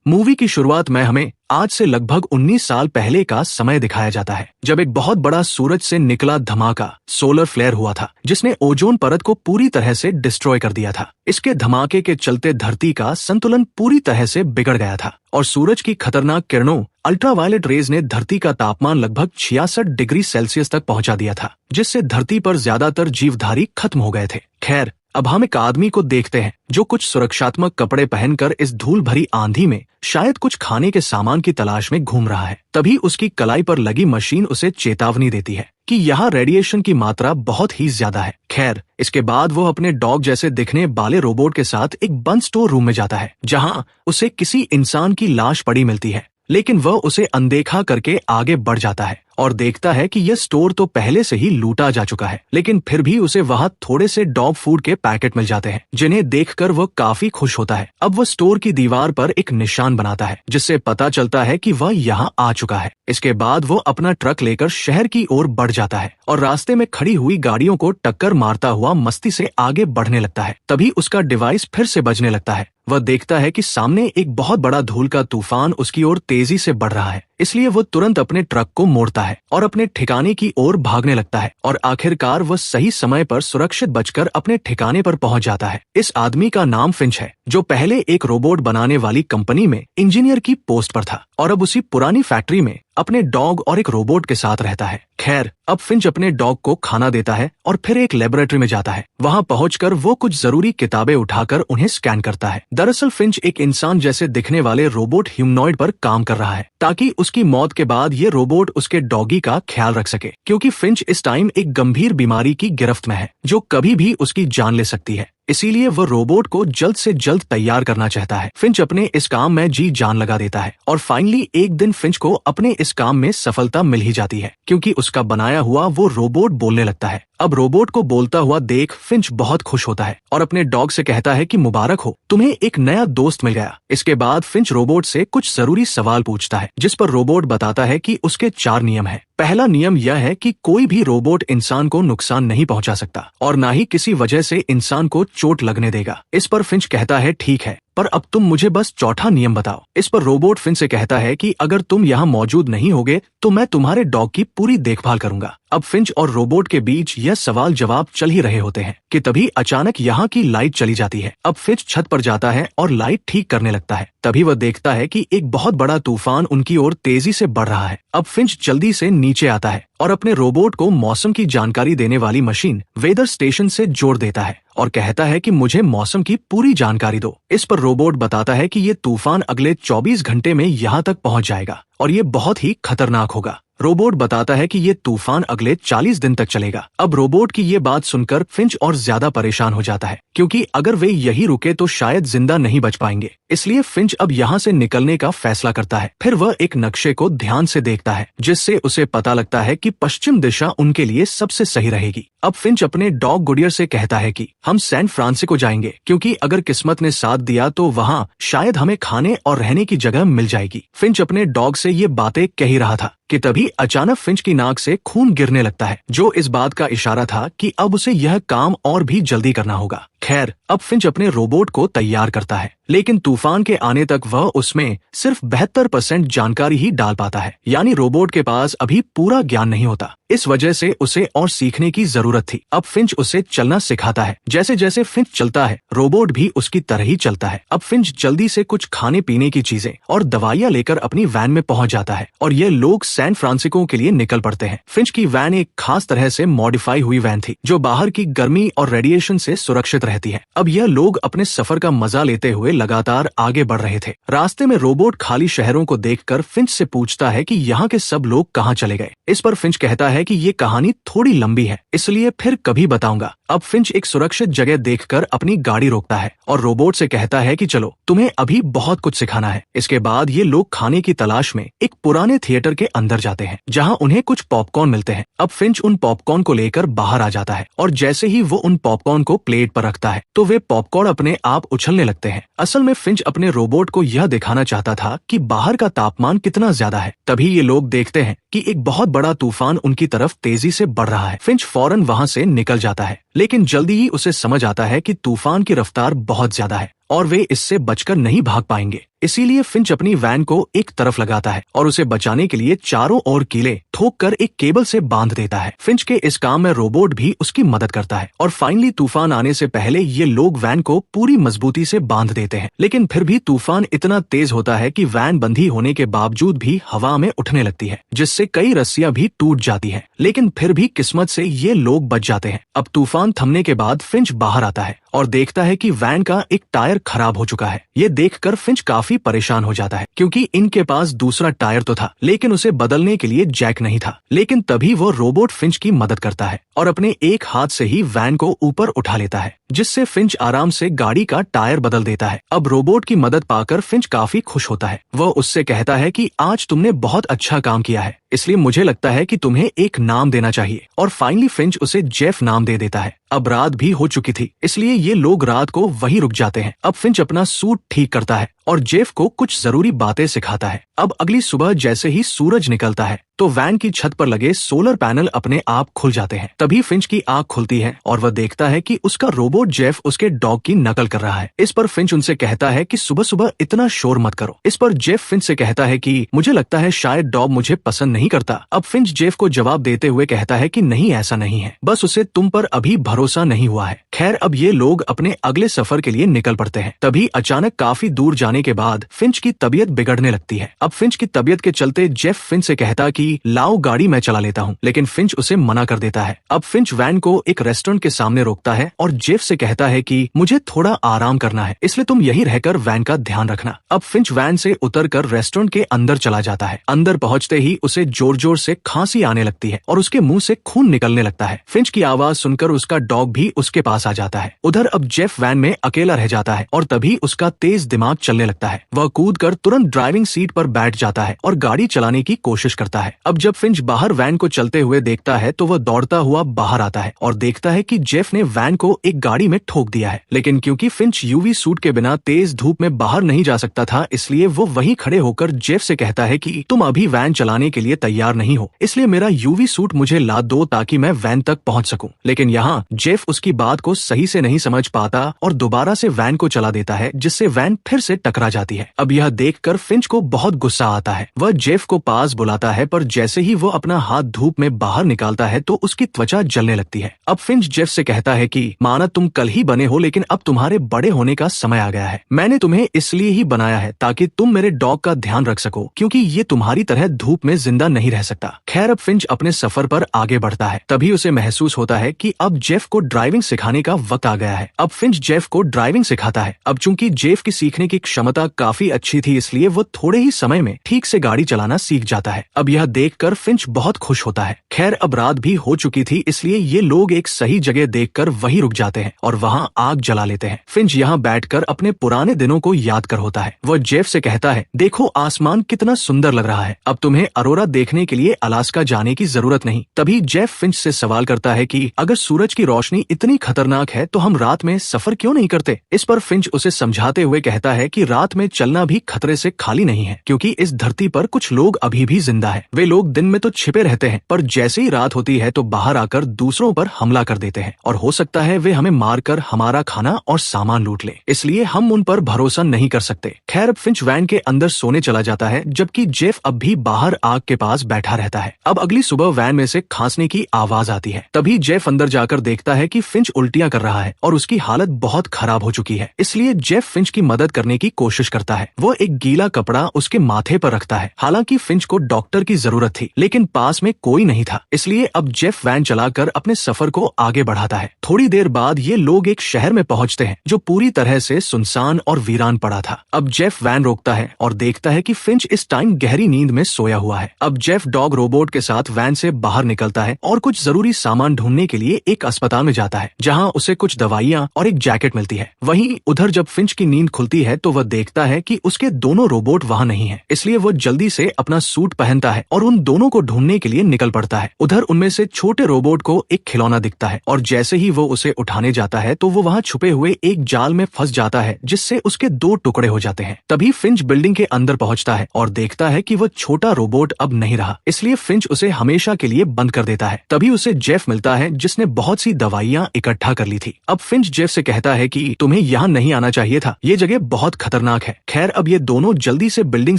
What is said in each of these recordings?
Movie की शुरुआत में हमें आज से लगभग 19 साल पहले का समय दिखाया जाता है, जब एक बहुत बड़ा सूरज से निकला धमाका सोलर फ्लेयर हुआ था, जिसने ओजोन परत को पूरी तरह से डिस्ट्रॉय कर दिया था। इसके धमाके के चलते धरती का संतुलन पूरी तरह से बिगड़ गया था और सूरज की खतरनाक किरणों अल्ट्रावायलेट रेज ने धरती का तापमान लगभग 66 डिग्री सेल्सियस तक पहुंचा दिया था, जिससे धरती पर ज्यादातर जीवधारी खत्म हो गए थे। खैर, अब हम एक आदमी को देखते हैं जो कुछ सुरक्षात्मक कपड़े पहनकर इस धूल भरी आंधी में शायद कुछ खाने के सामान की तलाश में घूम रहा है। तभी उसकी कलाई पर लगी मशीन उसे चेतावनी देती है कि यहाँ रेडिएशन की मात्रा बहुत ही ज्यादा है। खैर, इसके बाद वो अपने डॉग जैसे दिखने वाले रोबोट के साथ एक बंद स्टोर रूम में जाता है, जहाँ उसे किसी इंसान की लाश पड़ी मिलती है, लेकिन वह उसे अनदेखा करके आगे बढ़ जाता है और देखता है कि यह स्टोर तो पहले से ही लूटा जा चुका है, लेकिन फिर भी उसे वहाँ थोड़े से डॉग फूड के पैकेट मिल जाते हैं, जिन्हें देखकर वह काफी खुश होता है। अब वह स्टोर की दीवार पर एक निशान बनाता है, जिससे पता चलता है कि वह यहाँ आ चुका है। इसके बाद वो अपना ट्रक लेकर शहर की ओर बढ़ जाता है और रास्ते में खड़ी हुई गाड़ियों को टक्कर मारता हुआ मस्ती से आगे बढ़ने लगता है। तभी उसका डिवाइस फिर से बजने लगता है। वह देखता है कि सामने एक बहुत बड़ा धूल का तूफान उसकी ओर तेजी से बढ़ रहा है, इसलिए वो तुरंत अपने ट्रक को मोड़ता है और अपने ठिकाने की ओर भागने लगता है और आखिरकार वह सही समय पर सुरक्षित बचकर अपने ठिकाने पर पहुंच जाता है। इस आदमी का नाम फिंच है, जो पहले एक रोबोट बनाने वाली कंपनी में इंजीनियर की पोस्ट पर था और अब उसी पुरानी फैक्ट्री में अपने डॉग और एक रोबोट के साथ रहता है। खैर, अब फिंच अपने डॉग को खाना देता है और फिर एक लेबोरेटरी में जाता है। वहां पहुंचकर वो कुछ जरूरी किताबें उठाकर उन्हें स्कैन करता है। दरअसल फिंच एक इंसान जैसे दिखने वाले रोबोट ह्यूमनॉइड पर काम कर रहा है, ताकि उसकी मौत के बाद ये रोबोट उसके डॉगी का ख्याल रख सके, क्योंकि फिंच इस टाइम एक गंभीर बीमारी की गिरफ्त में है, जो कभी भी उसकी जान ले सकती है। इसीलिए वह रोबोट को जल्द से जल्द तैयार करना चाहता है। फिंच अपने इस काम में जी जान लगा देता है और फाइनली एक दिन फिंच को अपने इस काम में सफलता मिल ही जाती है, क्योंकि उसका बनाया हुआ वो रोबोट बोलने लगता है। अब रोबोट को बोलता हुआ देख फिंच बहुत खुश होता है और अपने डॉग से कहता है कि मुबारक हो, तुम्हें एक नया दोस्त मिल गया। इसके बाद फिंच रोबोट से कुछ जरूरी सवाल पूछता है, जिस पर रोबोट बताता है कि उसके 4 नियम हैं। पहला नियम यह है कि कोई भी रोबोट इंसान को नुकसान नहीं पहुंचा सकता और ना ही किसी वजह से इंसान को चोट लगने देगा। इस पर फिंच कहता है ठीक है, पर अब तुम मुझे बस चौथा नियम बताओ। इस पर रोबोट फिंच से कहता है कि अगर तुम यहाँ मौजूद नहीं होगे तो मैं तुम्हारे डॉग की पूरी देखभाल करूंगा। अब फिंच और रोबोट के बीच यह सवाल जवाब चल ही रहे होते हैं कि तभी अचानक यहाँ की लाइट चली जाती है। अब फिंच छत पर जाता है और लाइट ठीक करने लगता है। तभी वह देखता है कि एक बहुत बड़ा तूफान उनकी ओर तेजी से बढ़ रहा है। अब फिंच जल्दी से नीचे आता है और अपने रोबोट को मौसम की जानकारी देने वाली मशीन वेदर स्टेशन से जोड़ देता है और कहता है कि मुझे मौसम की पूरी जानकारी दो। इस पर रोबोट बताता है कि ये तूफान अगले 24 घंटे में यहाँ तक पहुँच जाएगा और ये बहुत ही खतरनाक होगा। रोबोट बताता है कि ये तूफान अगले 40 दिन तक चलेगा। अब रोबोट की ये बात सुनकर फिंच और ज्यादा परेशान हो जाता है, क्योंकि अगर वे यही रुके तो शायद जिंदा नहीं बच पाएंगे। इसलिए फिंच अब यहाँ से निकलने का फैसला करता है। फिर वह एक नक्शे को ध्यान से देखता है, जिससे उसे पता लगता है कि पश्चिम दिशा उनके लिए सबसे सही रहेगी। अब फिंच अपने डॉग गुडियर से कहता है कि हम सैन फ्रांसिस्को जाएंगे, क्योंकि अगर किस्मत ने साथ दिया तो वहाँ शायद हमें खाने और रहने की जगह मिल जाएगी। फिंच अपने डॉग से ये बातें कह ही रहा था कि तभी अचानक फिंच की नाक से खून गिरने लगता है, जो इस बात का इशारा था कि अब उसे यह काम और भी जल्दी करना होगा। खैर, अब फिंच अपने रोबोट को तैयार करता है, लेकिन तूफान के आने तक वह उसमें सिर्फ 72% जानकारी ही डाल पाता है, यानी रोबोट के पास अभी पूरा ज्ञान नहीं होता। इस वजह से उसे और सीखने की जरूरत थी। अब फिंच उसे चलना सिखाता है। जैसे जैसे फिंच चलता है, रोबोट भी उसकी तरह ही चलता है। अब फिंच जल्दी से कुछ खाने पीने की चीजें और दवाइयाँ लेकर अपनी वैन में पहुंच जाता है और ये लोग सैन फ्रांसिस्को के लिए निकल पड़ते हैं। फिंच की वैन एक खास तरह से मॉडिफाई हुई वैन थी, जो बाहर की गर्मी और रेडिएशन से सुरक्षित रहती है। अब यह लोग अपने सफर का मजा लेते हुए लगातार आगे बढ़ रहे थे। रास्ते में रोबोट खाली शहरों को देखकर फिंच से पूछता है कि यहाँ के सब लोग कहाँ चले गए। इस पर फिंच कहता है कि ये कहानी थोड़ी लंबी है, इसलिए फिर कभी बताऊंगा। अब फिंच एक सुरक्षित जगह देखकर अपनी गाड़ी रोकता है और रोबोट से कहता है कि चलो, तुम्हें अभी बहुत कुछ सिखाना है। इसके बाद ये लोग खाने की तलाश में एक पुराने थिएटर के अंदर जाते हैं, जहाँ उन्हें कुछ पॉपकॉर्न मिलते हैं। अब फिंच उन पॉपकॉर्न को लेकर बाहर आ जाता है और जैसे ही वो उन पॉपकॉर्न को प्लेट पर रखता है तो वे पॉपकॉर्न अपने आप उछलने लगते हैं। असल में फिंच अपने रोबोट को यह दिखाना चाहता था कि बाहर का तापमान कितना ज्यादा है। तभी ये लोग देखते हैं कि एक बहुत बड़ा तूफान उनकी तरफ तेजी से बढ़ रहा है। फिंच फौरन वहां से निकल जाता है, लेकिन जल्दी ही उसे समझ आता है कि तूफान की रफ्तार बहुत ज्यादा है और वे इससे बचकर नहीं भाग पाएंगे। इसीलिए फिंच अपनी वैन को एक तरफ लगाता है और उसे बचाने के लिए चारों ओर कीले ठोक कर एक केबल से बांध देता है। फिंच के इस काम में रोबोट भी उसकी मदद करता है और फाइनली तूफान आने से पहले ये लोग वैन को पूरी मजबूती से बांध देते हैं। लेकिन फिर भी तूफान इतना तेज होता है कि वैन बंधी होने के बावजूद भी हवा में उठने लगती है, जिससे कई रस्सियां भी टूट जाती है। लेकिन फिर भी किस्मत से ये लोग बच जाते हैं। अब तूफान थमने के बाद फिंच बाहर आता है और देखता है कि वैन का एक टायर खराब हो चुका है। ये देखकर फिंच काफी परेशान हो जाता है क्योंकि इनके पास दूसरा टायर तो था लेकिन उसे बदलने के लिए जैक नहीं था। लेकिन तभी वो रोबोट फिंच की मदद करता है और अपने एक हाथ से ही वैन को ऊपर उठा लेता है, जिससे फिंच आराम से गाड़ी का टायर बदल देता है। अब रोबोट की मदद पाकर फिंच काफी खुश होता है। वह उससे कहता है कि आज तुमने बहुत अच्छा काम किया है, इसलिए मुझे लगता है कि तुम्हें एक नाम देना चाहिए। और फाइनली फिंच उसे जेफ नाम दे देता है। अब रात भी हो चुकी थी, इसलिए ये लोग रात को वहीं रुक जाते हैं। अब फिंच अपना सूट ठीक करता है और जेफ को कुछ जरूरी बातें सिखाता है। अब अगली सुबह जैसे ही सूरज निकलता है तो वैन की छत पर लगे सोलर पैनल अपने आप खुल जाते हैं। तभी फिंच की आंख खुलती है और वह देखता है कि उसका रोबोट जेफ उसके डॉग की नकल कर रहा है। इस पर फिंच उनसे कहता है कि सुबह सुबह इतना शोर मत करो। इस पर जेफ फिंच से कहता है कि मुझे लगता है शायद डॉग मुझे पसंद नहीं करता। अब फिंच जेफ को जवाब देते हुए कहता है कि नहीं, ऐसा नहीं है, बस उसे तुम पर अभी भरोसा नहीं हुआ है। खैर, अब ये लोग अपने अगले सफर के लिए निकल पड़ते हैं। तभी अचानक काफी दूर जाने के बाद फिंच की तबीयत बिगड़ने लगती है। अब फिंच की तबीयत के चलते जेफ फिंच से कहता कि लाओ गाड़ी मैं चला लेता हूँ, लेकिन फिंच उसे मना कर देता है। अब फिंच वैन को एक रेस्टोरेंट के सामने रोकता है और जेफ से कहता है कि मुझे थोड़ा आराम करना है, इसलिए तुम यहीं रहकर वैन का ध्यान रखना। अब फिंच वैन से उतरकर रेस्टोरेंट के अंदर चला जाता है। अंदर पहुंचते ही उसे जोर जोर से खांसी आने लगती है और उसके मुंह से खून निकलने लगता है। फिंच की आवाज सुनकर उसका डॉग भी उसके पास आ जाता है। उधर अब जेफ वैन में अकेला रह जाता है और तभी उसका तेज दिमाग चलने लगता है। वह कूदकर तुरंत ड्राइविंग सीट पर बैठ जाता है और गाड़ी चलाने की कोशिश करता है। अब जब फिंच बाहर वैन को चलते हुए देखता है तो वह दौड़ता हुआ बाहर आता है और देखता है कि जेफ ने वैन को एक गाड़ी में ठोक दिया है। लेकिन क्योंकि फिंच यूवी सूट के बिना तेज धूप में बाहर नहीं जा सकता था, इसलिए वो वहीं खड़े होकर जेफ से कहता है कि तुम अभी वैन चलाने के लिए तैयार नहीं हो, इसलिए मेरा यूवी सूट मुझे ला दो ताकि मैं वैन तक पहुंच सकूं। लेकिन यहाँ जेफ उसकी बात को सही से नहीं समझ पाता और दोबारा से वैन को चला देता है, जिससे वैन फिर से टकरा जाती है। अब यह देखकर फिंच को बहुत गुस्सा आता है। वह जेफ को पास बुलाता है, पर जैसे ही वो अपना हाथ धूप में बाहर निकालता है तो उसकी त्वचा जलने लगती है। अब फिंच जेफ से कहता है कि माना तुम कल ही बने हो, लेकिन अब तुम्हारे बड़े होने का समय आ गया है। मैंने तुम्हें इसलिए ही बनाया है ताकि तुम मेरे डॉग का ध्यान रख सको, क्योंकि ये तुम्हारी तरह धूप में जिंदा नहीं रह सकता। खैर, अब फिंच अपने सफर पर आगे बढ़ता है। तभी उसे महसूस होता है कि अब जेफ को ड्राइविंग सिखाने का वक्त आ गया है। अब फिंच जेफ को ड्राइविंग सिखाता है। अब चूंकि जेफ की सीखने की क्षमता काफी अच्छी थी, इसलिए वो थोड़े ही समय में ठीक से गाड़ी चलाना सीख जाता है। अब यह देखकर फिंच बहुत खुश होता है। खैर, अब रात भी हो चुकी थी, इसलिए ये लोग एक सही जगह देखकर वहीं रुक जाते हैं और वहां आग जला लेते हैं। फिंच यहाँ बैठकर अपने पुराने दिनों को याद कर होता है। वह जेफ से कहता है, देखो आसमान कितना सुंदर लग रहा है, अब तुम्हें अरोरा देखने के लिए अलास्का जाने की जरूरत नहीं। तभी जेफ फिंच से सवाल करता है कि अगर सूरज की रोशनी इतनी खतरनाक है तो हम रात में सफर क्यों नहीं करते। इस पर फिंच उसे समझाते हुए कहता है कि रात में चलना भी खतरे से खाली नहीं है, क्योंकि इस धरती पर कुछ लोग अभी भी जिंदा है। वे लोग दिन में तो छिपे रहते हैं, पर जैसे ही रात होती है तो बाहर आकर दूसरों पर हमला कर देते हैं और हो सकता है वे हमें मारकर हमारा खाना और सामान लूट ले, इसलिए हम उन पर भरोसा नहीं कर सकते। खैर, अब फिंच वैन के अंदर सोने चला जाता है, जबकि जेफ अब भी बाहर आग के पास बैठा रहता है। अब अगली सुबह वैन में से खांसने की आवाज आती है। तभी जेफ अंदर जाकर देखता है कि फिंच उल्टियां कर रहा है और उसकी हालत बहुत खराब हो चुकी है। इसलिए जेफ फिंच की मदद करने की कोशिश करता है। वो एक गीला कपड़ा उसके माथे पर रखता है। हालांकि फिंच को डॉक्टर की जरूरत थी, लेकिन पास में कोई नहीं था, इसलिए अब जेफ वैन चलाकर अपने सफर को आगे बढ़ाता है। थोड़ी देर बाद ये लोग एक शहर में पहुंचते हैं जो पूरी तरह से सुनसान और वीरान पड़ा था। अब जेफ वैन रोकता है और देखता है कि फिंच इस टाइम गहरी नींद में सोया हुआ है। अब जेफ डॉग रोबोट के साथ वैन से बाहर निकलता है और कुछ जरूरी सामान ढूंढने के लिए एक अस्पताल में जाता है, जहां उसे कुछ दवाइयां और एक जैकेट मिलती है। वहीं उधर जब फिंच की नींद खुलती है तो वह देखता है कि उसके दोनों रोबोट वहां नहीं है, इसलिए वो जल्दी से अपना सूट पहनता है और उन दोनों को ढूंढने के लिए निकल पड़ता है। उधर उनमें से छोटे रोबोट को एक खिलौना दिखता है और जैसे ही वो उसे उठाने जाता है तो वो वहां छुपे हुए एक जाल में फंस जाता है, जिससे उसके 2 टुकड़े हो जाते हैं। तभी फिंच बिल्डिंग के अंदर पहुंचता है और देखता है कि वो छोटा रोबोट अब नहीं रहा, इसलिए फिंच उसे हमेशा के लिए बंद कर देता है। तभी उसे जेफ मिलता है जिसने बहुत सी दवाइयाँ इकट्ठा कर ली थी। अब फिंच जेफ से कहता है कि तुम्हें यहाँ नहीं आना चाहिए था, ये जगह बहुत खतरनाक है। खैर, अब ये दोनों जल्दी से बिल्डिंग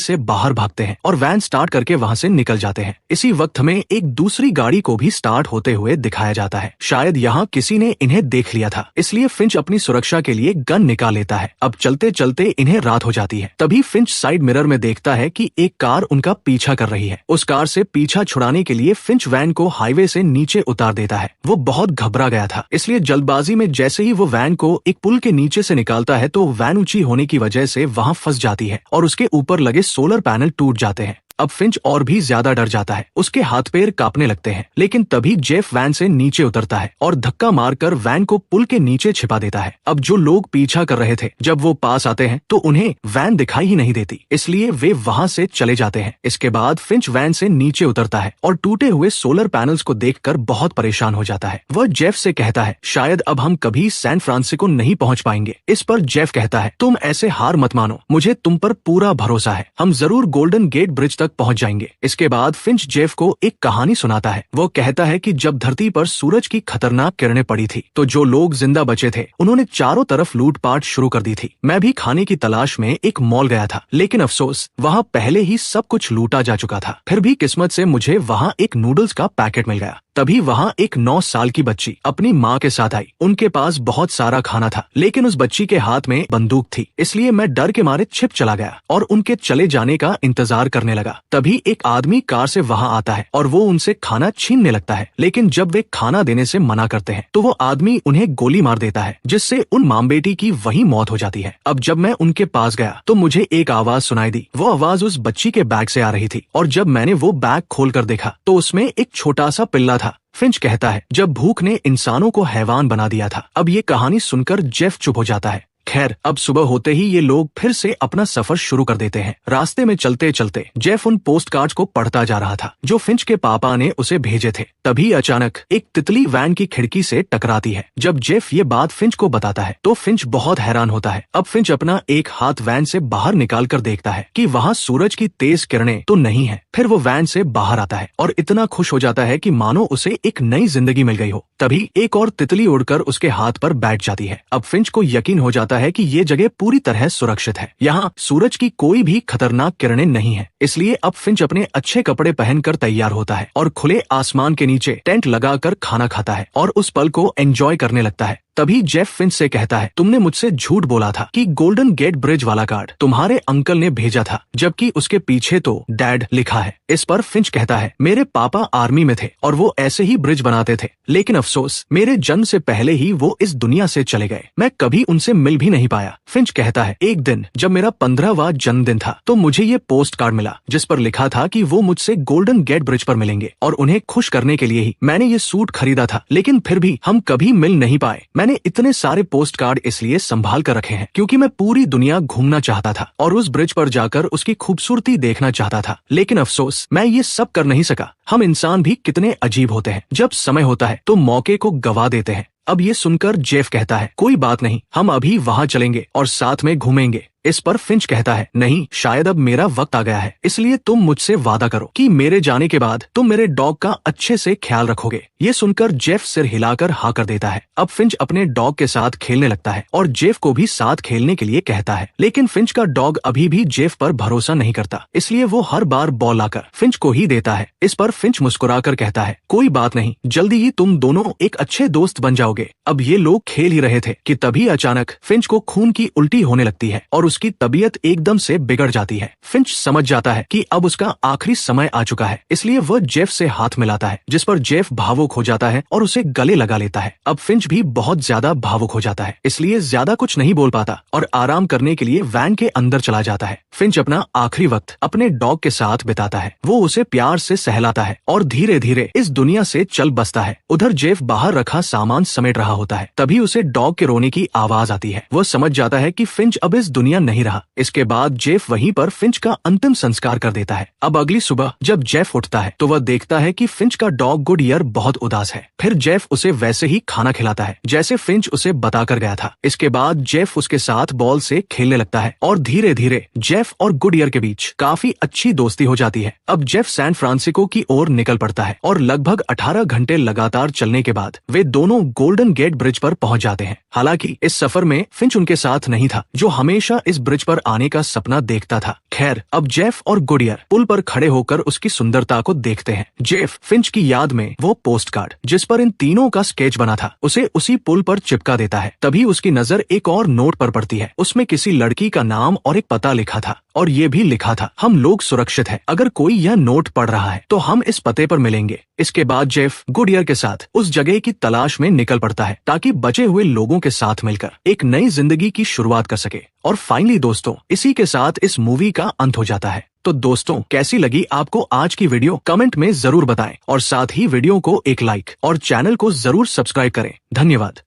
से बाहर भागते हैं और वैन स्टार्ट करके वहाँ से निकल जाते हैं। इसी वक्त हमें एक दूसरी गाड़ी को भी स्टार्ट होते हुए दिखाया जाता है। शायद यहाँ किसी ने इन्हें देख लिया था, इसलिए फिंच अपनी सुरक्षा के लिए गन निकाल लेता है। अब चलते चलते इन्हें रात हो जाती है। तभी फिंच साइड मिरर में देखता है कि एक कार उनका पीछा कर रही है। उस कार से पीछा छुड़ाने के लिए फिंच वैन को हाईवे से नीचे उतार देता है। वो बहुत घबरा गया था, इसलिए जल्दबाजी में जैसे ही वो वैन को एक पुल के नीचे से निकालता है तो वैन ऊंची होने की वजह से वहां फंस जाती है और उसके ऊपर लगे सोलर पैनल टूट जाते हैं। अब फिंच और भी ज्यादा डर जाता है, उसके हाथ पैर कांपने लगते हैं। लेकिन तभी जेफ वैन से नीचे उतरता है और धक्का मारकर वैन को पुल के नीचे छिपा देता है। अब जो लोग पीछा कर रहे थे, जब वो पास आते हैं तो उन्हें वैन दिखाई ही नहीं देती, इसलिए वे वहां से चले जाते हैं। इसके बाद फिंच वैन से नीचे उतरता है और टूटे हुए सोलर पैनल्स को देखकर बहुत परेशान हो जाता है। वह जेफ से कहता है, शायद अब हम कभी सैन फ्रांसिस्को नहीं पहुंच पाएंगे। इस पर जेफ कहता है, तुम ऐसे हार मत मानो, मुझे तुम पर पूरा भरोसा है, हम जरूर गोल्डन गेट ब्रिज तक पहुंच जाएंगे। इसके बाद फिंच जेफ को एक कहानी सुनाता है। वो कहता है कि जब धरती पर सूरज की खतरनाक किरणें पड़ी थी तो जो लोग जिंदा बचे थे उन्होंने चारों तरफ लूटपाट शुरू कर दी थी। मैं भी खाने की तलाश में एक मॉल गया था, लेकिन अफसोस वहाँ पहले ही सब कुछ लूटा जा चुका था। फिर भी किस्मत से मुझे वहाँ एक नूडल्स का पैकेट मिल गया। तभी वहाँ एक 9 साल की बच्ची अपनी माँ के साथ आई। उनके पास बहुत सारा खाना था, लेकिन उस बच्ची के हाथ में बंदूक थी, इसलिए मैं डर के मारे छिप चला गया और उनके चले जाने का इंतजार करने लगा। तभी एक आदमी कार से वहाँ आता है और वो उनसे खाना छीनने लगता है, लेकिन जब वे खाना देने से मना करते हैं तो वो आदमी उन्हें गोली मार देता है, जिससे उन माँ बेटी की वहीं मौत हो जाती है। अब जब मैं उनके पास गया तो मुझे एक आवाज सुनाई दी। वो आवाज उस बच्ची के बैग से आ रही थी और जब मैंने वो बैग खोलकर देखा तो उसमें एक छोटा सा पिल्ला था। फिंच कहता है, जब भूख ने इंसानों को हैवान बना दिया था। अब ये कहानी सुनकर जेफ चुप हो जाता है। खैर, अब सुबह होते ही ये लोग फिर से अपना सफर शुरू कर देते हैं। रास्ते में चलते चलते जेफ उन पोस्ट कार्ड्स को पढ़ता जा रहा था जो फिंच के पापा ने उसे भेजे थे। तभी अचानक एक तितली वैन की खिड़की से टकराती है। जब जेफ ये बात फिंच को बताता है तो फिंच बहुत हैरान होता है। अब फिंच अपना एक हाथ वैन से बाहर निकाल कर देखता है कि वहाँ सूरज की तेज किरणें तो नहीं है। फिर वो वैन से बाहर आता है और इतना खुश हो जाता है कि मानो उसे एक नई जिंदगी मिल गई हो। तभी एक और तितली उड़कर उसके हाथ पर बैठ जाती है। अब फिंच को यकीन हो जाता है कि ये जगह पूरी तरह सुरक्षित है, यहाँ सूरज की कोई भी खतरनाक किरणें नहीं है। इसलिए अब फिंच अपने अच्छे कपड़े पहनकर तैयार होता है और खुले आसमान के नीचे टेंट लगाकर खाना खाता है और उस पल को एंजॉय करने लगता है। तभी जेफ फिंच से कहता है, तुमने मुझसे झूठ बोला था कि गोल्डन गेट ब्रिज वाला कार्ड तुम्हारे अंकल ने भेजा था, जबकि उसके पीछे तो डैड लिखा है। इस पर फिंच कहता है, मेरे पापा आर्मी में थे और वो ऐसे ही ब्रिज बनाते थे, लेकिन अफसोस मेरे जन्म से पहले ही वो इस दुनिया से चले गए। मैं कभी उनसे मिल भी नहीं पाया। फिंच कहता है, एक दिन जब मेरा 15वां जन्मदिन था तो मुझे ये पोस्ट कार्ड मिला जिस पर लिखा था कि वो मुझसे गोल्डन गेट ब्रिज पर मिलेंगे और उन्हें खुश करने के लिए ही मैंने ये सूट खरीदा था, लेकिन फिर भी हम कभी मिल नहीं पाए। मैंने इतने सारे पोस्ट कार्ड इसलिए संभाल कर रखे हैं क्योंकि मैं पूरी दुनिया घूमना चाहता था और उस ब्रिज पर जाकर उसकी खूबसूरती देखना चाहता था, लेकिन अफसोस मैं ये सब कर नहीं सका। हम इंसान भी कितने अजीब होते हैं, जब समय होता है तो मौके को गवा देते हैं। अब ये सुनकर जेफ कहता है, कोई बात नहीं, हम अभी वहाँ चलेंगे और साथ में घूमेंगे। इस पर फिंच कहता है, नहीं, शायद अब मेरा वक्त आ गया है, इसलिए तुम मुझसे वादा करो कि मेरे जाने के बाद तुम मेरे डॉग का अच्छे से ख्याल रखोगे। ये सुनकर जेफ सिर हिलाकर हाँ कर देता है। अब फिंच अपने डॉग के साथ खेलने लगता है और जेफ को भी साथ खेलने के लिए कहता है, लेकिन फिंच का डॉग अभी भी जेफ पर भरोसा नहीं करता, इसलिए वो हर बार बॉल लाकर फिंच को ही देता है। इस पर फिंच मुस्कुराकर कहता है, कोई बात नहीं, जल्दी ही तुम दोनों एक अच्छे दोस्त बन जाओगे। अब ये लोग खेल ही रहे थे कि तभी अचानक फिंच को खून की उल्टी होने लगती है और उसकी तबीयत एकदम से बिगड़ जाती है। फिंच समझ जाता है कि अब उसका आखिरी समय आ चुका है, इसलिए वह जेफ से हाथ मिलाता है, जिस पर जेफ भावुक हो जाता है और उसे गले लगा लेता है। अब फिंच भी बहुत ज्यादा भावुक हो जाता है, इसलिए ज्यादा कुछ नहीं बोल पाता और आराम करने के लिए वैन के अंदर चला जाता है। फिंच अपना आखिरी वक्त अपने डॉग के साथ बिताता है। वो उसे प्यार से सहलाता है और धीरे धीरे इस दुनिया से चल बसता है। उधर जेफ बाहर रखा सामान समेट रहा होता है। तभी उसे डॉग के रोने की आवाज आती है। वो समझ जाता है कि फिंच अब इस दुनिया नहीं रहा। इसके बाद जेफ वहीं पर फिंच का अंतिम संस्कार कर देता है। अब अगली सुबह जब जेफ उठता है तो वह देखता है कि फिंच का डॉग गुडईयर बहुत उदास है। फिर जेफ उसे वैसे ही खाना खिलाता है जैसे फिंच उसे बताकर गया था। इसके बाद जेफ उसके साथ बॉल से खेलने लगता है और धीरे धीरे जेफ और गुडईयर के बीच काफी अच्छी दोस्ती हो जाती है। अब जेफ सैन फ्रांसिस्को की ओर निकल पड़ता है और लगभग 18 घंटे लगातार चलने के बाद वे दोनों गोल्डन गेट ब्रिज पर पहुंच जाते हैं। हालांकि इस सफर में फिंच उनके साथ नहीं था, जो हमेशा इस ब्रिज पर आने का सपना देखता था। खैर, अब जेफ और गुडईयर पुल पर खड़े होकर उसकी सुंदरता को देखते हैं। जेफ फिंच की याद में वो पोस्ट कार्ड जिस पर इन तीनों का स्केच बना था उसे उसी पुल पर चिपका देता है। तभी उसकी नजर एक और नोट पर पड़ती है। उसमें किसी लड़की का नाम और एक पता लिखा था और ये भी लिखा था, हम लोग सुरक्षित हैं। अगर कोई यह नोट पढ़ रहा है तो हम इस पते पर मिलेंगे। इसके बाद जेफ गुडईयर के साथ उस जगह की तलाश में निकल पड़ता है ताकि बचे हुए लोगों के साथ मिलकर एक नई जिंदगी की शुरुआत कर सके। और फाइनली दोस्तों, इसी के साथ इस मूवी का अंत हो जाता है। तो दोस्तों, कैसी लगी आपको आज की वीडियो? कमेंट में जरूर बताएं और साथ ही वीडियो को एक लाइक और चैनल को जरूर सब्सक्राइब करें। धन्यवाद।